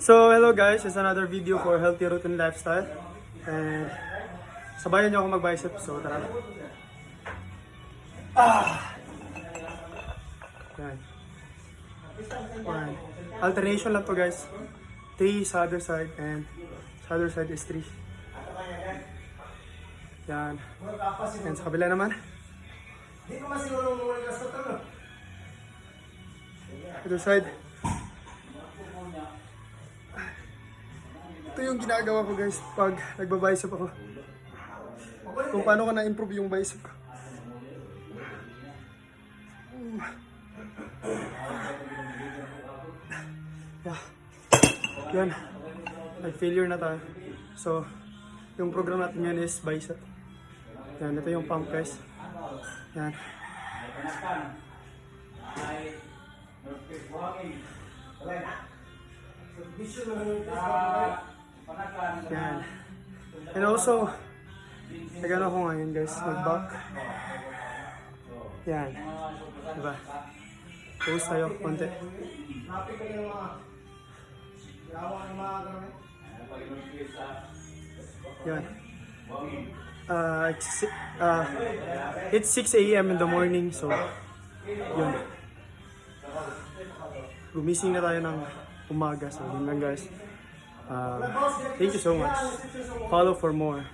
So, hello guys, it's another video for Healthy Routine Lifestyle. And sabayan niyo ako mag-bicep, so tara. Yan. One. Alternation lang to guys. 3 sa other side and sa other side is 3. Yan. And sa kabila naman. Other side. Ito yung ginagawa ko guys pag nagbabicep ako. Kung paano ko na-improve yung bicep ko. Yeah. Yan. Nag-failure na tayo. So, yung program natin yan is bicep. Yan, ito yung pump guys. Yan. Yan. And also, nagano ako ngayon guys, mag-back. Yan. Diba? Pose tayo, konti. Yan. It's 6 a.m. in the morning, so yun. Gumising na tayo ng umaga, so yun lang guys. Thank you so much. Follow for more.